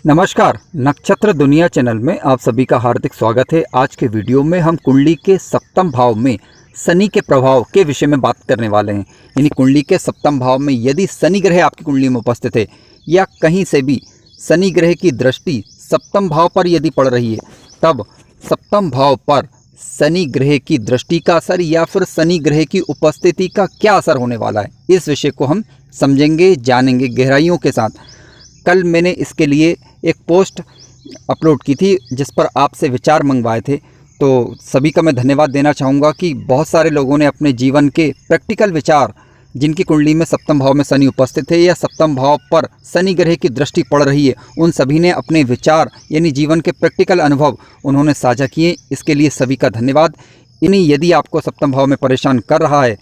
नमस्कार, नक्षत्र दुनिया चैनल में आप सभी का हार्दिक स्वागत है। आज के वीडियो में हम कुंडली के सप्तम भाव में शनि के प्रभाव के विषय में बात करने वाले हैं। यानी कुंडली के सप्तम भाव में यदि शनि ग्रह आपकी कुंडली में उपस्थित है या कहीं से भी शनि ग्रह की दृष्टि सप्तम भाव पर यदि पड़ रही है, तब सप्तम भाव पर शनि ग्रह की दृष्टि का असर या फिर शनि ग्रह की उपस्थिति का क्या असर होने वाला है, इस विषय को हम समझेंगे, जानेंगे गहराइयों के साथ। कल मैंने इसके लिए एक पोस्ट अपलोड की थी जिस पर आपसे विचार मंगवाए थे, तो सभी का मैं धन्यवाद देना चाहूँगा कि बहुत सारे लोगों ने अपने जीवन के प्रैक्टिकल विचार, जिनकी कुंडली में सप्तम भाव में शनि उपस्थित है या सप्तम भाव पर शनि ग्रह की दृष्टि पड़ रही है, उन सभी ने अपने विचार यानी जीवन के प्रैक्टिकल अनुभव उन्होंने साझा किए। इसके लिए सभी का धन्यवाद। यदि आपको सप्तम भाव में परेशान कर रहा है,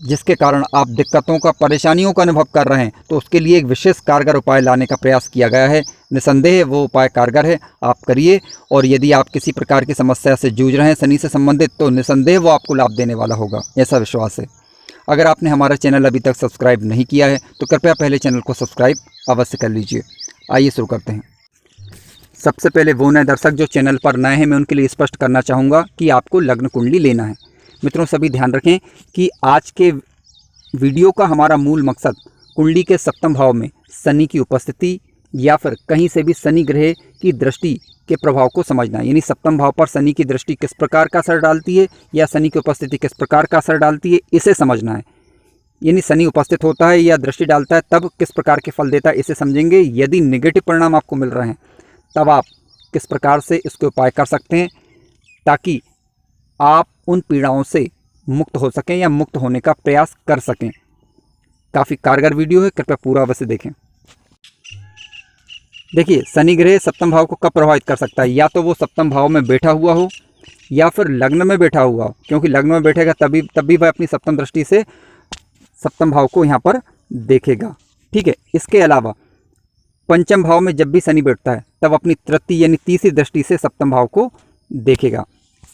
जिसके कारण आप दिक्कतों का, परेशानियों का अनुभव कर रहे हैं, तो उसके लिए एक विशेष कारगर उपाय लाने का प्रयास किया गया है। निसंदेह वो उपाय कारगर है, आप करिए। और यदि आप किसी प्रकार की समस्या से जूझ रहे हैं शनि से संबंधित, तो निसंदेह वो आपको लाभ देने वाला होगा, ऐसा विश्वास है। अगर आपने हमारा चैनल अभी तक सब्सक्राइब नहीं किया है तो कृपया पहले चैनल को सब्सक्राइब अवश्य कर लीजिए। आइए शुरू करते हैं। सबसे पहले वो नए दर्शक जो चैनल पर नए हैं, मैं उनके लिए स्पष्ट करना चाहूँगा कि आपको लग्न कुंडली लेना है। मित्रों, सभी ध्यान रखें कि आज के वीडियो का हमारा मूल मकसद कुंडली के सप्तम भाव में शनि की उपस्थिति या फिर कहीं से भी शनि ग्रह की दृष्टि के प्रभाव को समझना है। यानी सप्तम भाव पर शनि की दृष्टि किस प्रकार का असर डालती है या शनि की उपस्थिति किस प्रकार का असर डालती है, इसे समझना है। यानी शनि उपस्थित होता है या दृष्टि डालता है तब किस प्रकार के फल देता है, इसे समझेंगे। यदि नेगेटिव परिणाम आपको मिल रहे हैं तब आप किस प्रकार से इसके उपाय कर सकते हैं ताकि आप उन पीड़ाओं से मुक्त हो सकें या मुक्त होने का प्रयास कर सकें। काफ़ी कारगर वीडियो है, कृपया पूरा अवश्य देखें। देखिए, शनि ग्रह सप्तम भाव को कब प्रभावित कर सकता है? या तो वो सप्तम भाव में बैठा हुआ हो या फिर लग्न में बैठा हुआ हो, क्योंकि लग्न में बैठेगा तभी वह अपनी सप्तम दृष्टि से सप्तम भाव को यहाँ पर देखेगा। ठीक है। इसके अलावा पंचम भाव में जब भी शनि बैठता है तब अपनी तृतीय यानी तीसरी दृष्टि से सप्तम भाव को देखेगा।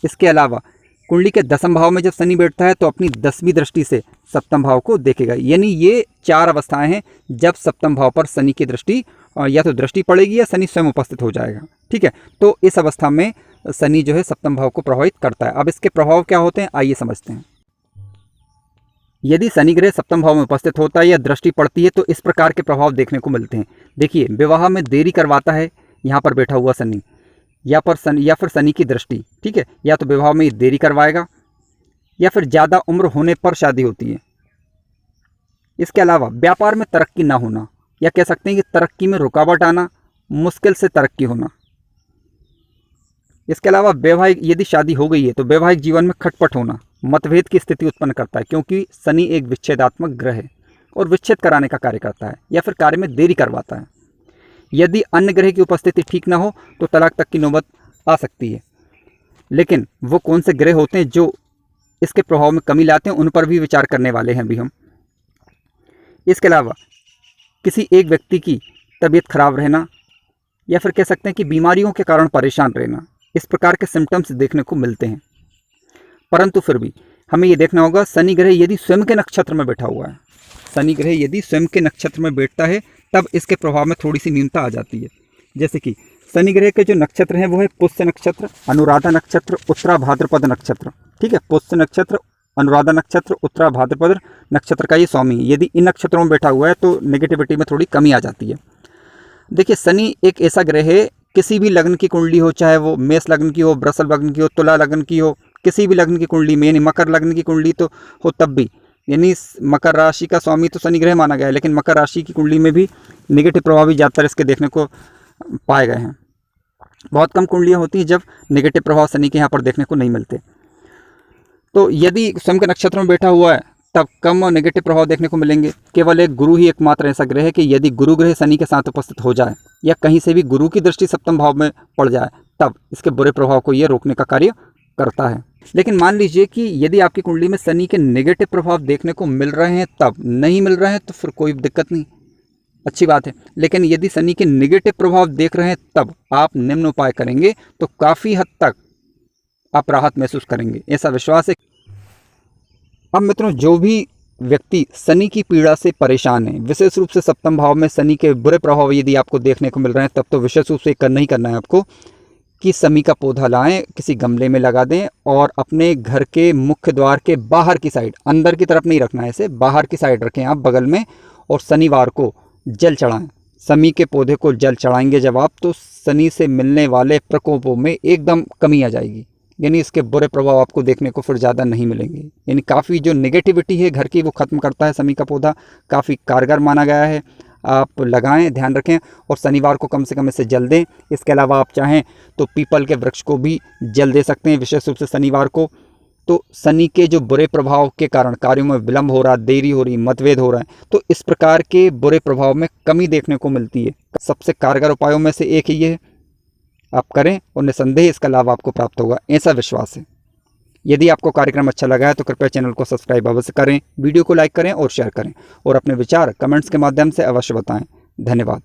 इसके अलावा कुंडली के दसम भाव में जब शनि बैठता है तो अपनी 10वीं दृष्टि से सप्तम भाव को देखेगा। यानी ये 4 अवस्थाएं हैं जब सप्तम भाव पर शनि की दृष्टि या तो दृष्टि पड़ेगी या शनि स्वयं उपस्थित हो जाएगा। ठीक है। तो इस अवस्था में शनि जो है सप्तम भाव को प्रभावित करता है। अब इसके प्रभाव क्या होते हैं, आइए समझते हैं। यदि शनि ग्रह सप्तम भाव में उपस्थित होता है या दृष्टि पड़ती है तो इस प्रकार के प्रभाव देखने को मिलते हैं। देखिए, विवाह में देरी करवाता है यहाँ पर बैठा हुआ शनि या फिर शनि की दृष्टि। ठीक है। या तो विवाह में देरी करवाएगा या फिर ज़्यादा उम्र होने पर शादी होती है। इसके अलावा व्यापार में तरक्की ना होना, या कह सकते हैं कि तरक्की में रुकावट आना, मुश्किल से तरक्की होना। इसके अलावा वैवाहिक, यदि शादी हो गई है तो वैवाहिक जीवन में खटपट होना, मतभेद की स्थिति उत्पन्न करता है, क्योंकि शनि एक विच्छेदात्मक ग्रह है और विच्छेद कराने का कार्य करता है या फिर कार्य में देरी करवाता है। यदि अन्य ग्रह की उपस्थिति ठीक ना हो तो तलाक तक की नौबत आ सकती है। लेकिन वो कौन से ग्रह होते हैं जो इसके प्रभाव में कमी लाते हैं, उन पर भी विचार करने वाले हैं अभी हम। इसके अलावा किसी एक व्यक्ति की तबीयत खराब रहना या फिर कह सकते हैं कि बीमारियों के कारण परेशान रहना, इस प्रकार के सिम्टम्स देखने को मिलते हैं। परंतु फिर भी हमें ये देखना होगा, शनि ग्रह यदि स्वयं के नक्षत्र में बैठा हुआ है, शनि ग्रह यदि स्वयं के नक्षत्र में बैठता है तब इसके प्रभाव में थोड़ी सी न्यूनता आ जाती है। जैसे कि शनि ग्रह के जो नक्षत्र हैं वो है पुष्य नक्षत्र, अनुराधा नक्षत्र, उत्तरा भाद्रपद नक्षत्र। ठीक है। पुष्य नक्षत्र, अनुराधा नक्षत्र, उत्तरा भाद्रपद नक्षत्र का ये स्वामी है। यदि इन नक्षत्रों में बैठा हुआ है तो नेगेटिविटी में थोड़ी कमी आ जाती है। देखिए, शनि एक ऐसा ग्रह है, किसी भी लग्न की कुंडली हो, चाहे वो मेष लग्न की हो, वृषभ लग्न की हो, तुला लग्न की हो, किसी भी लग्न की कुंडली में, यानी मकर लग्न की कुंडली तो हो तब भी, यानी मकर राशि का स्वामी तो शनि ग्रह माना गया है, लेकिन मकर राशि की कुंडली में भी नेगेटिव प्रभाव भी ज़्यादातर इसके देखने को पाए गए हैं। बहुत कम कुंडलियाँ होती हैं जब नेगेटिव प्रभाव शनि के यहाँ पर देखने को नहीं मिलते। तो यदि स्वयं के नक्षत्र में बैठा हुआ है तब कम और नेगेटिव प्रभाव देखने को मिलेंगे। केवल एक गुरु ही एकमात्र ऐसा ग्रह है कि यदि गुरु ग्रह शनि के साथ उपस्थित हो जाए या कहीं से भी गुरु की दृष्टि सप्तम भाव में पड़ जाए तब इसके बुरे प्रभाव को ये रोकने का कार्य करता है। लेकिन मान लीजिए कि यदि आपकी कुंडली में शनि के नेगेटिव प्रभाव देखने को मिल रहे हैं, तब नहीं मिल रहे हैं तो फिर कोई दिक्कत नहीं, अच्छी बात है। लेकिन यदि शनि के नेगेटिव प्रभाव देख रहे हैं तब आप निम्न उपाय करेंगे तो काफ़ी हद तक आप राहत महसूस करेंगे, ऐसा विश्वास है। अब मित्रों, जो भी व्यक्ति शनि की पीड़ा से परेशान है, विशेष रूप से सप्तम भाव में शनि के बुरे प्रभाव यदि आपको देखने को मिल रहे हैं, तब तो विशेष रूप से करना ही करना है आपको कि शमी का पौधा लाएं, किसी गमले में लगा दें और अपने घर के मुख्य द्वार के बाहर की साइड, अंदर की तरफ नहीं रखना है इसे, बाहर की साइड रखें आप बगल में, और शनिवार को जल चढ़ाएं। शमी के पौधे को जल चढ़ाएंगे जब आप, तो शनि से मिलने वाले प्रकोपों में एकदम कमी आ जाएगी, यानी इसके बुरे प्रभाव आपको देखने को फिर ज़्यादा नहीं मिलेंगे। यानी काफ़ी जो नेगेटिविटी है घर की वो ख़त्म करता है शमी का पौधा, काफ़ी कारगर माना गया है। आप लगाएं, ध्यान रखें, और शनिवार को कम से कम इसे जल दें। इसके अलावा आप चाहें तो पीपल के वृक्ष को भी जल दे सकते हैं, विशेष रूप से शनिवार को। तो शनि के जो बुरे प्रभाव के कारण कार्यों में विलंब हो रहा, देरी हो रही, मतभेद हो रहा है, तो इस प्रकार के बुरे प्रभाव में कमी देखने को मिलती है। सबसे कारगर उपायों में से एक ही ये है, आप करें और निसंदेह इसका लाभ आपको प्राप्त होगा, ऐसा विश्वास है। यदि आपको कार्यक्रम अच्छा लगा है तो कृपया चैनल को सब्सक्राइब अवश्य करें, वीडियो को लाइक करें और शेयर करें, और अपने विचार कमेंट्स के माध्यम से अवश्य बताएं। धन्यवाद।